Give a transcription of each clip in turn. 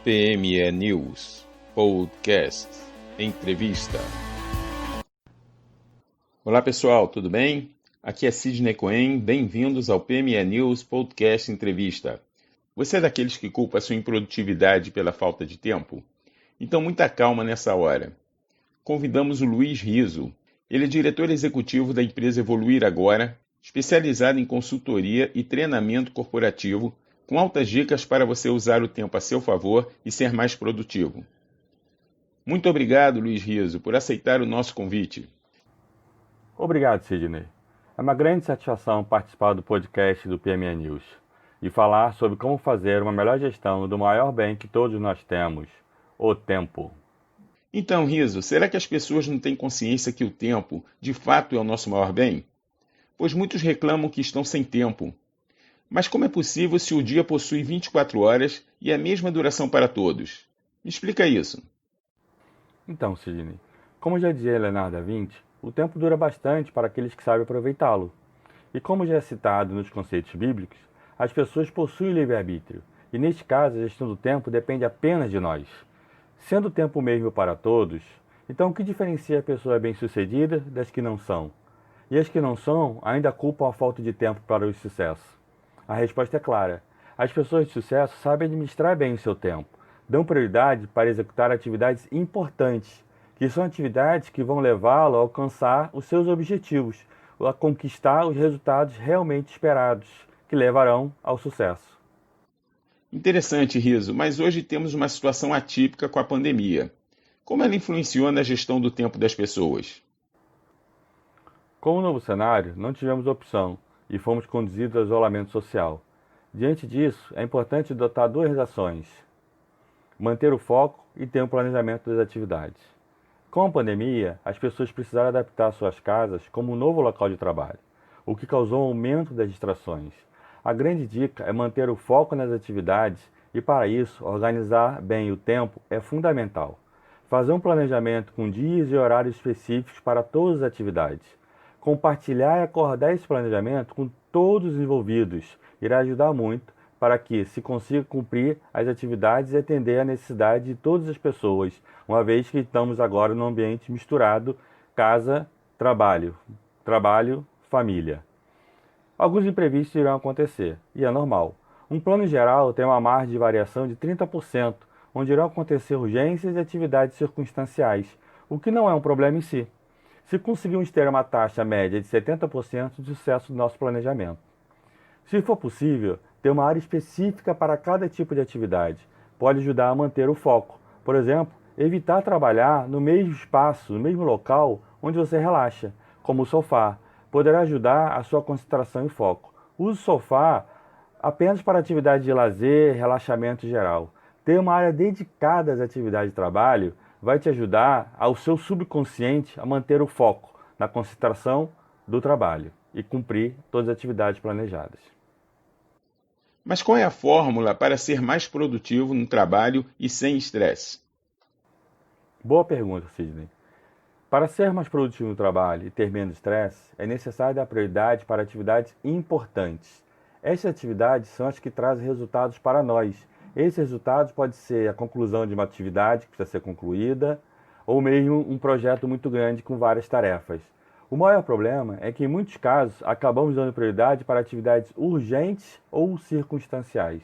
PME News Podcast Entrevista. Olá pessoal, tudo bem? Aqui é Sidney Cohen, bem-vindos ao PME News Podcast Entrevista. Você é daqueles que culpa a sua improdutividade pela falta de tempo? Então muita calma nessa hora. Convidamos o Luiz Riso. Ele é diretor executivo da empresa Evoluir Agora, especializada em consultoria e treinamento corporativo, com altas dicas para você usar o tempo a seu favor e ser mais produtivo. Muito obrigado, Luiz Riso, por aceitar o nosso convite. Obrigado, Sidney. É uma grande satisfação participar do podcast do PME News e falar sobre como fazer uma melhor gestão do maior bem que todos nós temos, o tempo. Então, Riso, será que as pessoas não têm consciência que o tempo, de fato, é o nosso maior bem? Pois muitos reclamam que estão sem tempo. Mas como é possível se o dia possui 24 horas e a mesma duração para todos? Me explica isso. Então, Sidney, como já dizia Leonardo da Vinci, o tempo dura bastante para aqueles que sabem aproveitá-lo. E como já é citado nos conceitos bíblicos, as pessoas possuem livre-arbítrio, e neste caso a gestão do tempo depende apenas de nós. Sendo o tempo o mesmo para todos, então o que diferencia a pessoa bem-sucedida das que não são? E as que não são ainda culpam a falta de tempo para o sucesso. A resposta é clara. As pessoas de sucesso sabem administrar bem o seu tempo, dão prioridade para executar atividades importantes, que são atividades que vão levá-lo a alcançar os seus objetivos, a conquistar os resultados realmente esperados, que levarão ao sucesso. Interessante, Riso, mas hoje temos uma situação atípica com a pandemia. Como ela influenciou na gestão do tempo das pessoas? Com o novo cenário, não tivemos opção e fomos conduzidos ao isolamento social. Diante disso, é importante adotar duas ações: manter o foco e ter um planejamento das atividades. Com a pandemia, as pessoas precisaram adaptar suas casas como um novo local de trabalho, o que causou um aumento das distrações. A grande dica é manter o foco nas atividades e, para isso, organizar bem o tempo é fundamental. Fazer um planejamento com dias e horários específicos para todas as atividades. Compartilhar e acordar esse planejamento com todos os envolvidos irá ajudar muito para que se consiga cumprir as atividades e atender à necessidade de todas as pessoas, uma vez que estamos agora num ambiente misturado, casa, trabalho, trabalho, família. Alguns imprevistos irão acontecer, e é normal. Um plano geral tem uma margem de variação de 30%, onde irão acontecer urgências e atividades circunstanciais, o que não é um problema em si, se conseguirmos ter uma taxa média de 70% de sucesso do nosso planejamento. Se for possível, ter uma área específica para cada tipo de atividade pode ajudar a manter o foco. Por exemplo, evitar trabalhar no mesmo espaço, no mesmo local onde você relaxa, como o sofá. Poderá ajudar a sua concentração e foco. Use o sofá apenas para atividades de lazer, relaxamento geral. Ter uma área dedicada às atividades de trabalho vai te ajudar ao seu subconsciente a manter o foco na concentração do trabalho e cumprir todas as atividades planejadas. Mas qual é a fórmula para ser mais produtivo no trabalho e sem estresse? Boa pergunta, Sidney. Para ser mais produtivo no trabalho e ter menos estresse, é necessário dar prioridade para atividades importantes. Estas atividades são as que trazem resultados para nós. Esses resultados podem ser a conclusão de uma atividade que precisa ser concluída, ou mesmo um projeto muito grande com várias tarefas. O maior problema é que, em muitos casos, acabamos dando prioridade para atividades urgentes ou circunstanciais.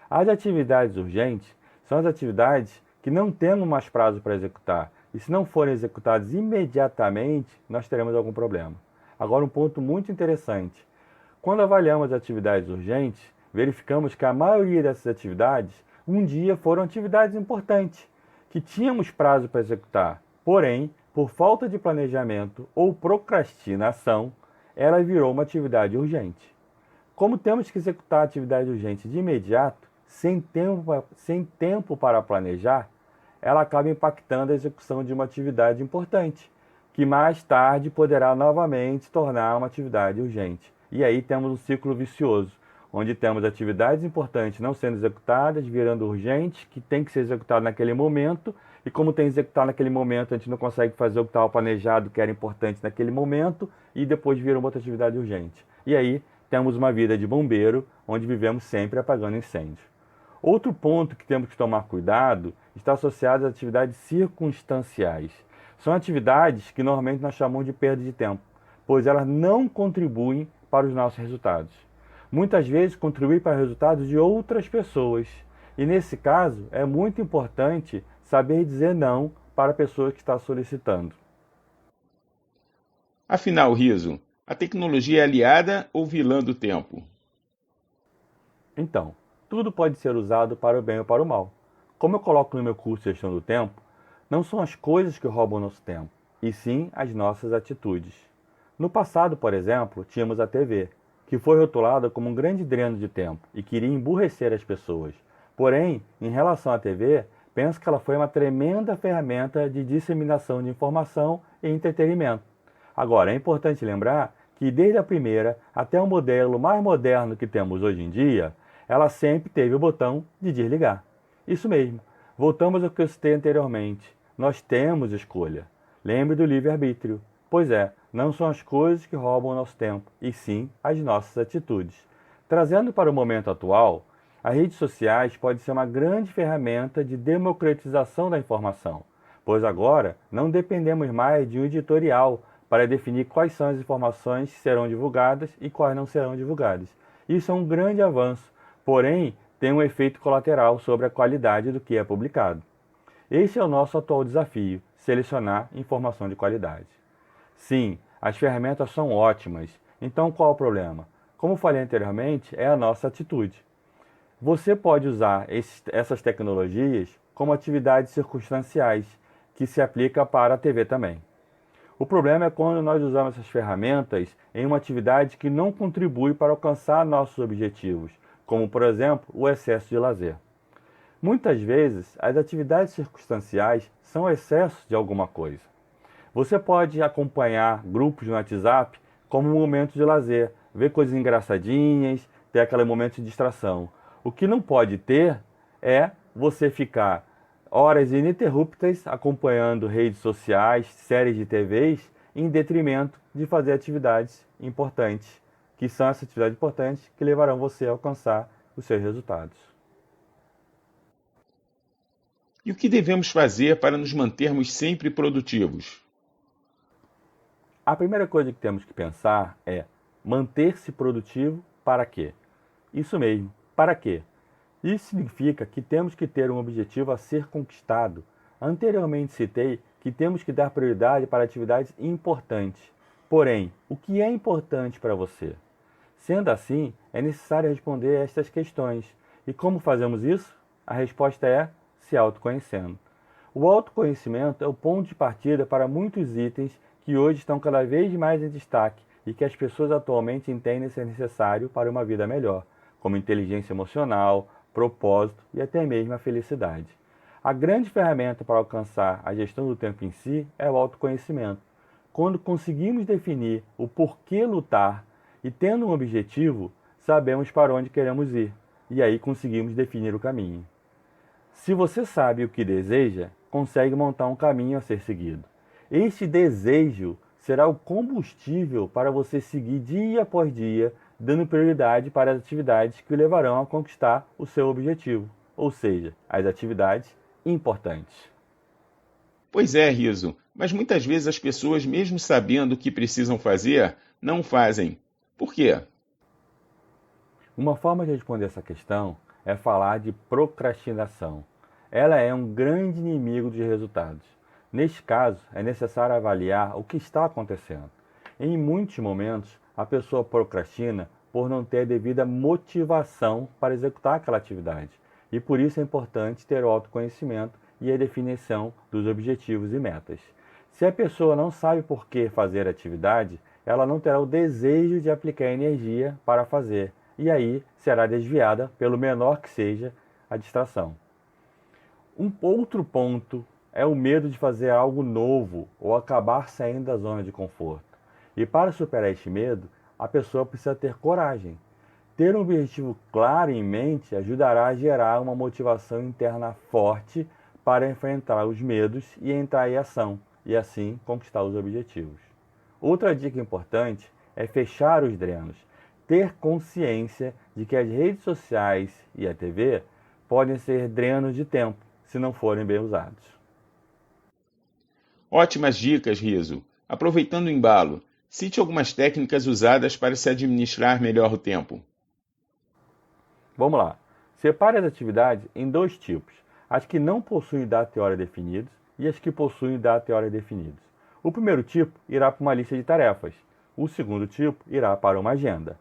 As atividades urgentes são as atividades que não temos mais prazo para executar, e se não forem executadas imediatamente, nós teremos algum problema. Agora, um ponto muito interessante. Quando avaliamos atividades urgentes, verificamos que a maioria dessas atividades, um dia foram atividades importantes, que tínhamos prazo para executar, porém, por falta de planejamento ou procrastinação, ela virou uma atividade urgente. Como temos que executar a atividade urgente de imediato, sem tempo para planejar, ela acaba impactando a execução de uma atividade importante, que mais tarde poderá novamente se tornar uma atividade urgente. E aí temos um ciclo vicioso, onde temos atividades importantes não sendo executadas, virando urgentes, que tem que ser executado naquele momento, e como tem que executar naquele momento, a gente não consegue fazer o que estava planejado, que era importante naquele momento, e depois vira uma outra atividade urgente. E aí temos uma vida de bombeiro, onde vivemos sempre apagando incêndio. Outro ponto que temos que tomar cuidado está associado às atividades circunstanciais. São atividades que normalmente nós chamamos de perda de tempo, pois elas não contribuem para os nossos resultados. Muitas vezes contribuem para resultados de outras pessoas. E nesse caso, é muito importante saber dizer não para a pessoa que está solicitando. Afinal, Riso, a tecnologia é aliada ou vilã do tempo? Então, tudo pode ser usado para o bem ou para o mal. Como eu coloco no meu curso Gestão do Tempo, não são as coisas que roubam nosso tempo, e sim as nossas atitudes. No passado, por exemplo, tínhamos a TV, que foi rotulada como um grande dreno de tempo e queria emburrecer as pessoas. Porém, em relação à TV, penso que ela foi uma tremenda ferramenta de disseminação de informação e entretenimento. Agora, é importante lembrar que desde a primeira até o modelo mais moderno que temos hoje em dia, ela sempre teve o botão de desligar. Isso mesmo, voltamos ao que eu citei anteriormente. Nós temos escolha. Lembre do livre-arbítrio. Pois é, não são as coisas que roubam o nosso tempo, e sim as nossas atitudes. Trazendo para o momento atual, as redes sociais podem ser uma grande ferramenta de democratização da informação, pois agora não dependemos mais de um editorial para definir quais são as informações que serão divulgadas e quais não serão divulgadas. Isso é um grande avanço, porém tem um efeito colateral sobre a qualidade do que é publicado. Este é o nosso atual desafio: selecionar informação de qualidade. Sim, as ferramentas são ótimas, então qual o problema? Como falei anteriormente, é a nossa atitude. Você pode usar essas tecnologias como atividades circunstanciais, que se aplica para a TV também. O problema é quando nós usamos essas ferramentas em uma atividade que não contribui para alcançar nossos objetivos, como, por exemplo, o excesso de lazer. Muitas vezes, as atividades circunstanciais são excesso de alguma coisa. Você pode acompanhar grupos no WhatsApp como um momento de lazer, ver coisas engraçadinhas, ter aquele momento de distração. O que não pode ter é você ficar horas ininterruptas acompanhando redes sociais, séries de TVs, em detrimento de fazer atividades importantes, que são essas atividades importantes que levarão você a alcançar os seus resultados. E o que devemos fazer para nos mantermos sempre produtivos? A primeira coisa que temos que pensar é manter-se produtivo para quê? Isso mesmo, para quê? Isso significa que temos que ter um objetivo a ser conquistado. Anteriormente citei que temos que dar prioridade para atividades importantes. Porém, o que é importante para você? Sendo assim, é necessário responder a estas questões. E como fazemos isso? A resposta é se autoconhecendo. O autoconhecimento é o ponto de partida para muitos itens que hoje estão cada vez mais em destaque e que as pessoas atualmente entendem ser necessário para uma vida melhor, como inteligência emocional, propósito e até mesmo a felicidade. A grande ferramenta para alcançar a gestão do tempo em si é o autoconhecimento. Quando conseguimos definir o porquê lutar e tendo um objetivo, sabemos para onde queremos ir e aí conseguimos definir o caminho. Se você sabe o que deseja, consegue montar um caminho a ser seguido. Este desejo será o combustível para você seguir dia após dia, dando prioridade para as atividades que o levarão a conquistar o seu objetivo, ou seja, as atividades importantes. Pois é, Riso, mas muitas vezes as pessoas, mesmo sabendo o que precisam fazer, não fazem. Por quê? Uma forma de responder essa questão é falar de procrastinação. Ela é um grande inimigo dos resultados. Neste caso, é necessário avaliar o que está acontecendo. Em muitos momentos, a pessoa procrastina por não ter a devida motivação para executar aquela atividade. E por isso é importante ter o autoconhecimento e a definição dos objetivos e metas. Se a pessoa não sabe por que fazer a atividade, ela não terá o desejo de aplicar energia para fazer, e aí será desviada pelo menor que seja a distração. Um outro ponto é o medo de fazer algo novo ou acabar saindo da zona de conforto. E para superar este medo, a pessoa precisa ter coragem. Ter um objetivo claro em mente ajudará a gerar uma motivação interna forte para enfrentar os medos e entrar em ação, e assim conquistar os objetivos. Outra dica importante é fechar os drenos, ter consciência de que as redes sociais e a TV podem ser drenos de tempo, se não forem bem usados. Ótimas dicas, Riso. Aproveitando o embalo, cite algumas técnicas usadas para se administrar melhor o tempo. Vamos lá. Separe as atividades em dois tipos: as que não possuem data e hora definidos e as que possuem data e hora definidos. O primeiro tipo irá para uma lista de tarefas. O segundo tipo irá para uma agenda.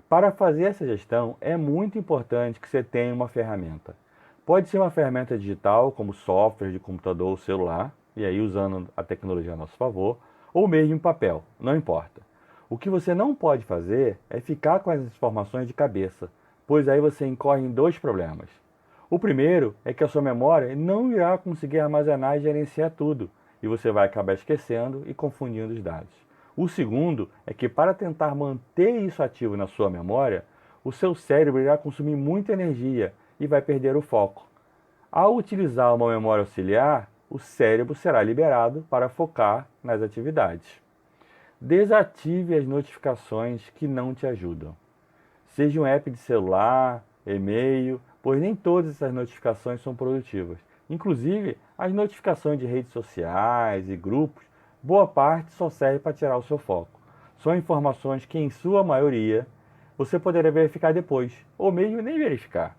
Para fazer essa gestão, é muito importante que você tenha uma ferramenta. Pode ser uma ferramenta digital, como software de computador ou celular, e aí usando a tecnologia a nosso favor, ou mesmo em papel, não importa. O que você não pode fazer é ficar com as informações de cabeça, pois aí você incorre em dois problemas. O primeiro é que a sua memória não irá conseguir armazenar e gerenciar tudo, e você vai acabar esquecendo e confundindo os dados. O segundo é que, para tentar manter isso ativo na sua memória, o seu cérebro irá consumir muita energia e vai perder o foco. Ao utilizar uma memória auxiliar, o cérebro será liberado para focar nas atividades. Desative as notificações que não te ajudam. Seja um app de celular, e-mail, pois nem todas essas notificações são produtivas. Inclusive, as notificações de redes sociais e grupos, boa parte só serve para tirar o seu foco. São informações que, em sua maioria, você poderá verificar depois, ou mesmo nem verificar,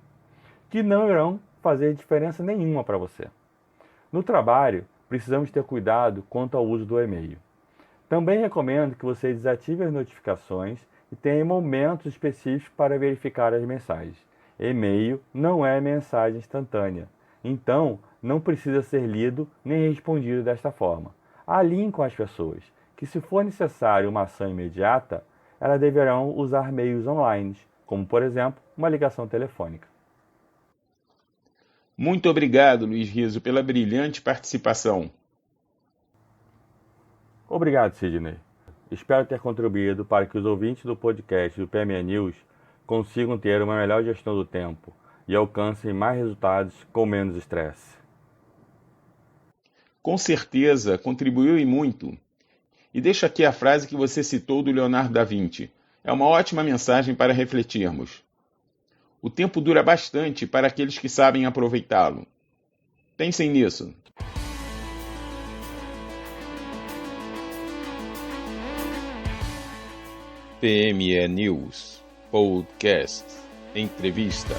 que não irão fazer diferença nenhuma para você. No trabalho, precisamos ter cuidado quanto ao uso do e-mail. Também recomendo que você desative as notificações e tenha momentos específicos para verificar as mensagens. E-mail não é mensagem instantânea, então não precisa ser lido nem respondido desta forma. Alinhe com as pessoas que, se for necessário uma ação imediata, elas deverão usar meios online, como, por exemplo, uma ligação telefônica. Muito obrigado, Luiz Riso, pela brilhante participação. Obrigado, Sidney. Espero ter contribuído para que os ouvintes do podcast do PME News consigam ter uma melhor gestão do tempo e alcancem mais resultados com menos estresse. Com certeza, contribuiu e muito. E deixo aqui a frase que você citou do Leonardo da Vinci. É uma ótima mensagem para refletirmos. O tempo dura bastante para aqueles que sabem aproveitá-lo. Pensem nisso. PME News Podcast Entrevista.